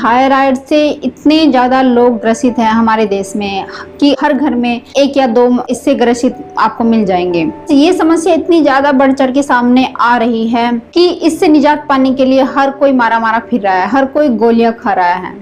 Thyroid से इतने ज़्यादा लोग ग्रसित हैं हमारे देश में कि हर घर में एक या दो इससे ग्रसित आपको मिल जाएंगे। ये समस्या इतनी ज़्यादा बढ़ चढ़ के सामने आ रही है कि इससे निजात पाने के लिए हर कोई मारा फिर रहा है, हर कोई गोलियां खा रहा है।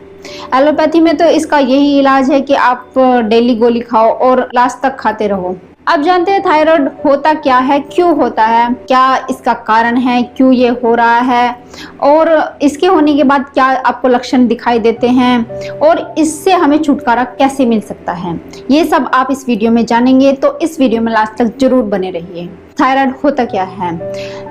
एलोपैथी में तो इसका यही इलाज है कि आप डेली गोली खाओ और लास्ट तक खाते रहो। अब जानते हैं थायराइड होता क्या है, क्यों होता है, क्या इसका कारण है, क्यों ये हो रहा है और इसके होने के बाद क्या आपको लक्षण दिखाई देते हैं और इससे हमें छुटकारा कैसे मिल सकता है, ये सब आप इस वीडियो में जानेंगे। तो इस वीडियो में लास्ट तक जरूर बने रहिए। थायराइड होता क्या है?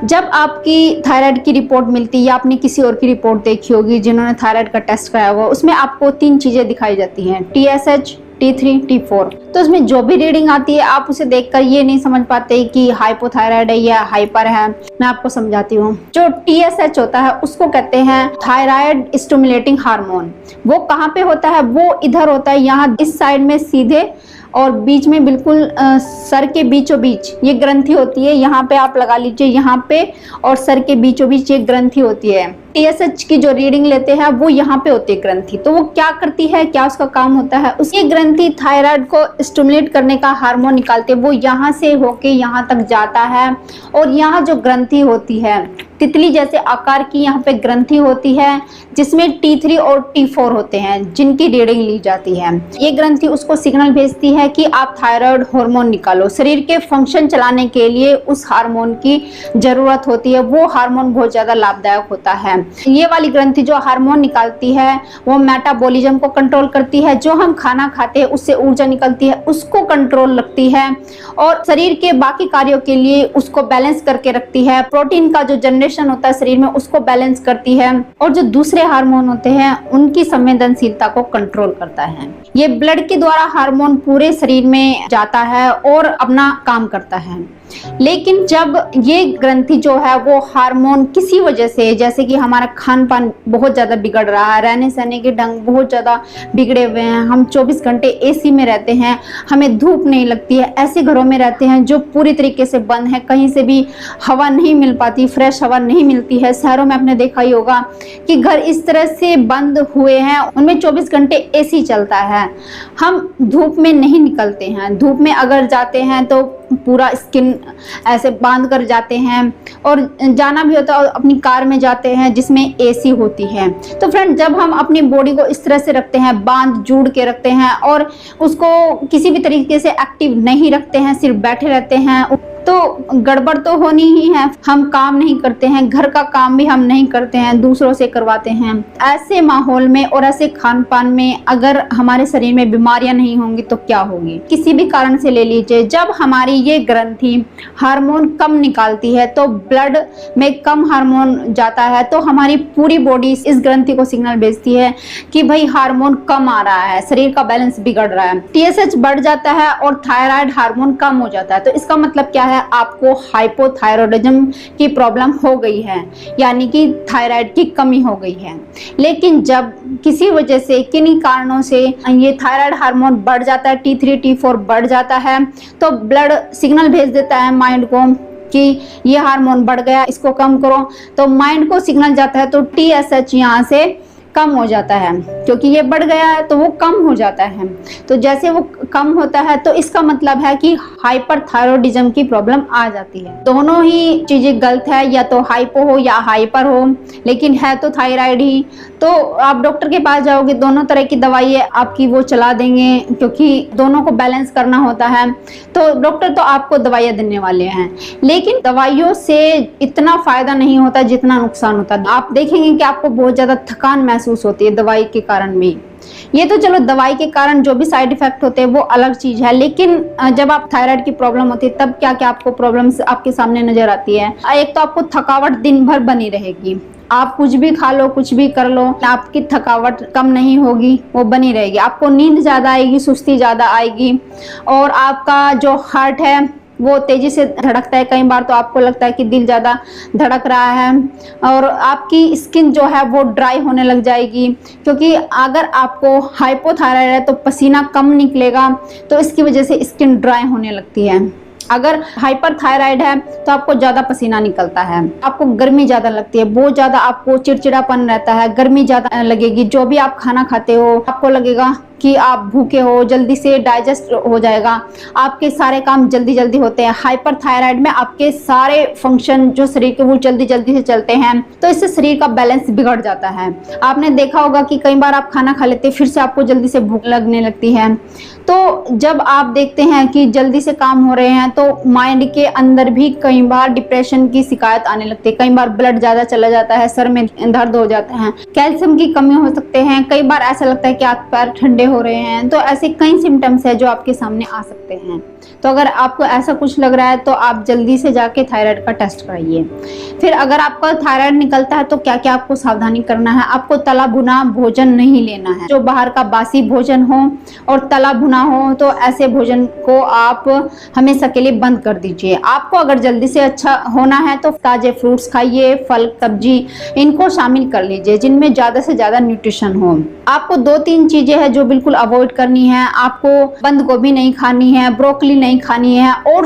जब आपकी थायराइड की रिपोर्ट मिलती है या आपने किसी और की रिपोर्ट देखी होगी जिन्होंने थायराइड का टेस्ट कराया हुआ, उसमें आपको 3 चीजें दिखाई जाती हैं, TSH, T3, T4। तो उसमें जो भी रीडिंग आती है आप उसे देखकर ये नहीं समझ पाते कि हाइपोथायराइड है या हाइपर है। मैं आपको समझाती हूँ। जो TSH होता है उसको कहते हैं थायराइड स्टिमुलेटिंग हार्मोन। वो कहाँ पे होता है? वो इधर होता है, यहाँ इस साइड में सीधे और बीच में बिल्कुल सर के बीचों बीच ये ग्रंथि होती है। यहाँ पे आप लगा लीजिए, यहाँ पे और सर के बीचों बीच ये ग्रंथि होती है। TSH की जो रीडिंग लेते हैं वो यहाँ पे होती है ग्रंथि। तो वो क्या करती है, क्या उसका काम होता है? उसकी ग्रंथि थायराइड को स्टिमुलेट करने का हार्मोन निकालते हैं। वो यहाँ से होके यहाँ तक जाता है और यहाँ जो ग्रंथि होती है तितली जैसे आकार की यहाँ पे ग्रंथि होती है जिसमें T3 और T4 होते हैं जिनकी रीडिंग ली जाती है। ये ग्रंथि उसको सिग्नल भेजती है कि आप थायराइड हार्मोन निकालो। शरीर के फंक्शन चलाने के लिए उस हार्मोन की जरूरत होती है। वो हार्मोन बहुत ज्यादा लाभदायक होता है। ये वाली ग्रंथि जो हार्मोन निकालती है वो मेटाबॉलिज्म को कंट्रोल करती है। जो हम खाना खाते हैं उससे ऊर्जा निकलती है उसको कंट्रोल रखती है और शरीर के बाकी कार्यों के लिए उसको बैलेंस करके रखती है। प्रोटीन का जो जनरेशन होता है शरीर में उसको बैलेंस करती है और जो दूसरे हार्मोन होते हैं उनकी संवेदनशीलता को कंट्रोल करता है। ये ब्लड के द्वारा हार्मोन पूरे शरीर में जाता है और अपना काम करता है। लेकिन जब ये ग्रंथि जो है वो हार्मोन किसी वजह से, जैसे कि हमारा खान पान बहुत ज़्यादा बिगड़ रहा है, रहने सहने के ढंग बहुत ज़्यादा बिगड़े हुए हैं, हम 24 घंटे AC में रहते हैं, हमें धूप नहीं लगती है, ऐसे घरों में रहते हैं जो पूरी तरीके से बंद है, कहीं से भी हवा नहीं मिल पाती, फ्रेश हवा नहीं मिलती है। शहरों में आपने देखा ही होगा कि घर इस तरह से बंद हुए हैं, उनमें 24 घंटे AC चलता है। हम धूप में नहीं निकलते हैं, धूप में अगर जाते हैं तो पूरा स्किन ऐसे बांध कर जाते हैं और जाना भी होता है अपनी कार में जाते हैं जिसमें AC होती है। तो फ्रेंड, जब हम अपनी बॉडी को इस तरह से रखते हैं, बांध जोड़ के रखते हैं और उसको किसी भी तरीके से एक्टिव नहीं रखते हैं, सिर्फ बैठे रहते हैं, तो गड़बड़ तो होनी ही है। हम काम नहीं करते हैं, घर का काम भी हम नहीं करते हैं, दूसरों से करवाते हैं। ऐसे माहौल में और ऐसे खान पान में अगर हमारे शरीर में बीमारियां नहीं होंगी तो क्या होगी? किसी भी कारण से ले लीजिए, जब हमारी ये ग्रंथि हार्मोन कम निकालती है तो ब्लड में कम हार्मोन जाता है तो हमारी पूरी बॉडी इस ग्रंथि को सिग्नल भेजती है कि भाई हार्मोन कम आ रहा है, शरीर का बैलेंस बिगड़ रहा है। TSH बढ़ जाता है और थायराइड हार्मोन कम हो जाता है। तो इसका मतलब क्या है? आपको हाइपोथायराइडिज्म की प्रॉब्लम हो गई है, यानी कि थायराइड की कमी हो गई है। लेकिन जब किसी वजह से, किन्हीं कारणों से ये थायराइड हार्मोन बढ़ जाता है, T3 T4 बढ़ जाता है, तो ब्लड सिग्नल भेज देता है माइंड को कि ये हार्मोन बढ़ गया, इसको कम करो। तो माइंड को सिग्नल जाता है तो TSH यहाँ से कम हो जाता है, क्योंकि ये बढ़ गया है तो वो कम हो जाता है। तो जैसे वो कम होता है तो इसका मतलब है कि हाइपरथायरॉयडिज्म की प्रॉब्लम आ जाती है। दोनों ही चीजें गलत है, या तो हाइपो हो या हाइपर हो, लेकिन है तो थायराइड ही। तो आप डॉक्टर के पास जाओगे, दोनों तरह की दवाई आपकी वो चला देंगे, क्योंकि दोनों को बैलेंस करना होता है। तो डॉक्टर तो आपको दवाइयाँ देने वाले हैं, लेकिन दवाइयों से इतना फायदा नहीं होता जितना नुकसान होता है। आप देखेंगे कि आपको बहुत ज्यादा थकान महसूस होती है दवाई के कारण भी। ये तो चलो दवाई के कारण जो भी साइड इफेक्ट होते हैं वो अलग चीज है, लेकिन जब आप थायराइड की प्रॉब्लम होती है तब क्या क्या आपको प्रॉब्लम्स आपके सामने नजर आती है। एक तो आपको थकावट दिन भर बनी रहेगी, आप कुछ भी खा लो, कुछ भी कर लो, आपकी थकावट कम नहीं होगी, वो बनी रहेगी। आपको नींद ज्यादा आएगी, सुस्ती ज्यादा आएगी और आपका जो हार्ट है वो तेजी से धड़कता है। कई बार तो आपको लगता है कि दिल ज़्यादा धड़क रहा है और आपकी स्किन जो है वो ड्राई होने लग जाएगी, क्योंकि अगर आपको हाइपोथायराइड है तो पसीना कम निकलेगा, तो इसकी वजह से स्किन ड्राई होने लगती है। अगर हाइपरथायराइड है तो आपको ज्यादा पसीना निकलता है, आपको गर्मी ज्यादा लगती है, बहुत ज्यादा आपको चिड़चिड़ापन रहता है, गर्मी ज्यादा लगेगी। जो भी आप खाना खाते हो आपको लगेगा कि आप भूखे हो, जल्दी से डाइजेस्ट हो जाएगा, आपके सारे काम जल्दी जल्दी होते हैं। हाइपरथायराइड में आपके सारे फंक्शन जो शरीर के वो जल्दी जल्दी से चलते हैं, तो इससे शरीर का बैलेंस बिगड़ जाता है। आपने देखा होगा कि कई बार आप खाना खा लेते हैं, फिर से आपको जल्दी से भूख लगने लगती है। तो जब आप देखते हैं कि जल्दी से काम हो रहे हैं तो माइंड के अंदर भी कई बार डिप्रेशन की शिकायत आने लगती है, कई बार ब्लड ज्यादा चला जाता है, सर में दर्द हो जाता है, कैल्शियम की कमी हो सकते हैं, कई बार ऐसा लगता है कि हाथ पैर ठंडे हो रहे हैं। तो ऐसे कई सिम्टम्स है जो आपके सामने आ सकते हैं। तो अगर आपको ऐसा कुछ लग रहा है तो आप जल्दी से जाके थायराइड का टेस्ट कराइए। फिर अगर आपका थायराइड निकलता है तो क्या क्या आपको सावधानी करना है। आपको तला भुना भोजन नहीं लेना है, जो बाहर का बासी भोजन हो और तला भुना हो तो ऐसे भोजन को आप हमेशा के लिए बंद कर दीजिए। आपको अगर जल्दी से अच्छा होना है तो ताजे फ्रूट्स खाइए, फल सब्जी इनको शामिल कर लीजिए जिनमें ज्यादा से ज्यादा न्यूट्रिशन हो। आपको 2-3 चीजें हैं जो बिल्कुल अवॉइड करनी है। आपको बंद गोभी नहीं खानी है, ब्रोकली नहीं खानी है, और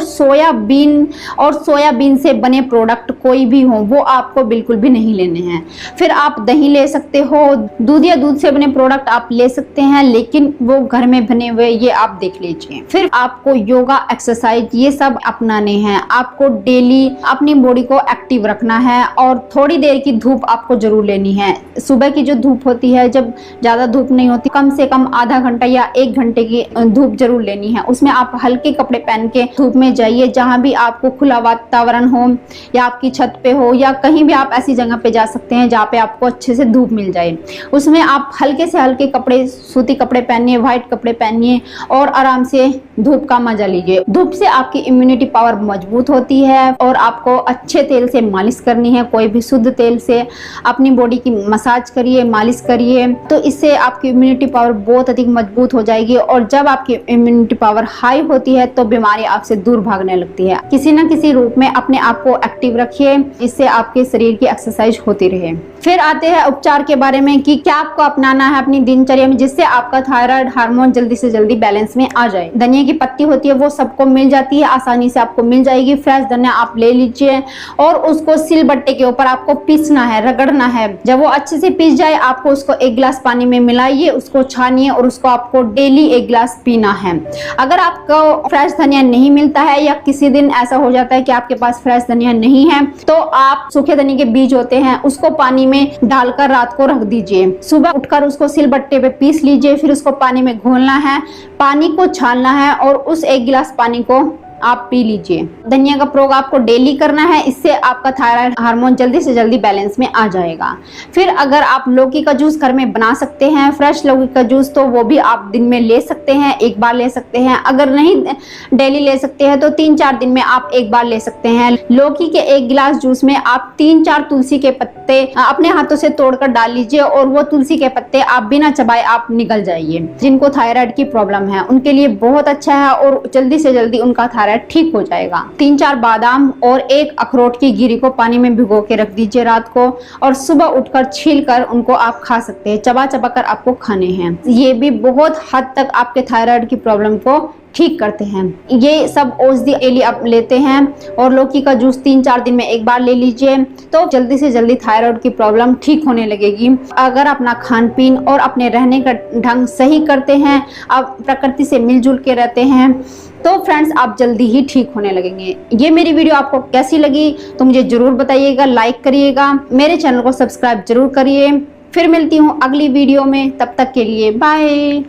सोयाबीन से बने प्रोडक्ट कोई भी हो वो आपको बिल्कुल भी नहीं लेने हैं। फिर आप दही ले सकते हो, दूध या दूध से बने प्रोडक्ट आप ले सकते हैं, लेकिन वो घर में बने हुए ये आप देख लीजिए। फिर आपको योगा, एक्सरसाइज ये सब अपनाने हैं। आपको डेली अपनी बॉडी को एक्टिव रखना है और थोड़ी देर की धूप आपको जरूर लेनी है। सुबह की जो धूप होती है, जब ज्यादा धूप नहीं होती, कम से कम आधा घंटा या 1 घंटे की धूप जरूर लेनी है। उसमें आप हल्के कपड़े पहन के धूप में जाइए, जहां भी आपको खुला वातावरण हो या आपकी छत पे हो या कहीं भी आप ऐसी जगह पे जा सकते हैं जहाँ पे आपको अच्छे से धूप मिल जाए। उसमें आप हल्के से हल्के कपड़े, सूती कपड़े पहनिए, व्हाइट कपड़े पहनिए और आराम से धूप का मजा लीजिए। धूप से आपकी इम्यूनिटी पावर मजबूत होती है और आपको अच्छे तेल से मालिश करनी है, कोई भी शुद्ध तेल से अपनी बॉडी की मसाज करिए, मालिश करिए, तो इससे आपकी इम्यूनिटी पावर बहुत अधिक मजबूत हो जाएगी। और जब आपकी इम्यूनिटी पावर हाई होती है तो बीमारी आपसे दूर भागने लगती है। किसी न किसी रूप में अपने आप को एक्टिव रखिए, इससे आपके शरीर की एक्सरसाइज होती रहे। फिर आते हैं उपचार के बारे में कि क्या आपको अपनाना है अपनी दिनचर्या में जिससे आपका थायराइड हार्मोन जल्दी से जल्दी बैलेंस में आ जाए। धनिया की पत्ती होती है वो सबको मिल जाती है, आसानी से आपको मिल जाएगी। फ्रेश धनिया आप ले लीजिए और उसको सिलबट्टे के ऊपर आपको पीसना है, रगड़ना है। जब वो अच्छे से पीस जाए आपको उसको 1 गिलास पानी में मिलाइए, उसको छानिए और उसको आपको डेली 1 गिलास पीना है। अगर आपको फ्रेश धनिया नहीं मिलता है या किसी दिन ऐसा हो जाता है कि आपके पास फ्रेश धनिया नहीं है तो आप सूखे धनिया के बीज होते हैं उसको पानी में डालकर रात को रख दीजिए। सुबह उठकर उसको सिलबट्टे पे पीस लीजिए, फिर उसको पानी में घोलना है, पानी को छानना है और उस 1 गिलास पानी को आप पी लीजिए। धनिया का प्रयोग आपको डेली करना है, इससे आपका थायराइड हार्मोन जल्दी से जल्दी बैलेंस में आ जाएगा। फिर अगर आप लौकी का जूस घर में बना सकते हैं, फ्रेश लौकी का जूस, तो वो भी आप दिन में ले सकते हैं, 1 बार ले सकते हैं। अगर नहीं डेली ले सकते हैं तो 3-4 दिन में आप 1 बार ले सकते हैं। लौकी के 1 गिलास जूस में आप 3-4 तुलसी के पत्ते अपने हाथों से तोड़कर डाल लीजिए और वो तुलसी के पत्ते आप बिना चबाए आप निगल जाइए। जिनको थायराइड की प्रॉब्लम है उनके लिए बहुत अच्छा है और जल्दी से जल्दी उनका थायराइड ठीक हो जाएगा। 3-4 बादाम और 1 अखरोट की गिरी को पानी में भिगो के रख दीजिए रात को और सुबह उठकर छीलकर उनको आप खा सकते हैं। चबा चबा कर आपको खाने हैं। ये भी बहुत हद तक आपके थायराइड की प्रॉब्लम को ठीक करते हैं। ये सब औषधि डेली आप लेते हैं और लौकी का जूस 3-4 दिन में 1 बार ले लीजिए तो जल्दी से जल्दी थायराइड की प्रॉब्लम ठीक होने लगेगी। अगर अपना खान पीन और अपने रहने का ढंग सही करते हैं, आप प्रकृति से मिलजुल के रहते हैं, तो फ्रेंड्स आप जल्दी ही ठीक होने लगेंगे। ये मेरी वीडियो आपको कैसी लगी तो मुझे जरूर बताइएगा, लाइक करिएगा, मेरे चैनल को सब्सक्राइब जरूर करिए। फिर मिलती हूँ अगली वीडियो में, तब तक के लिए बाय।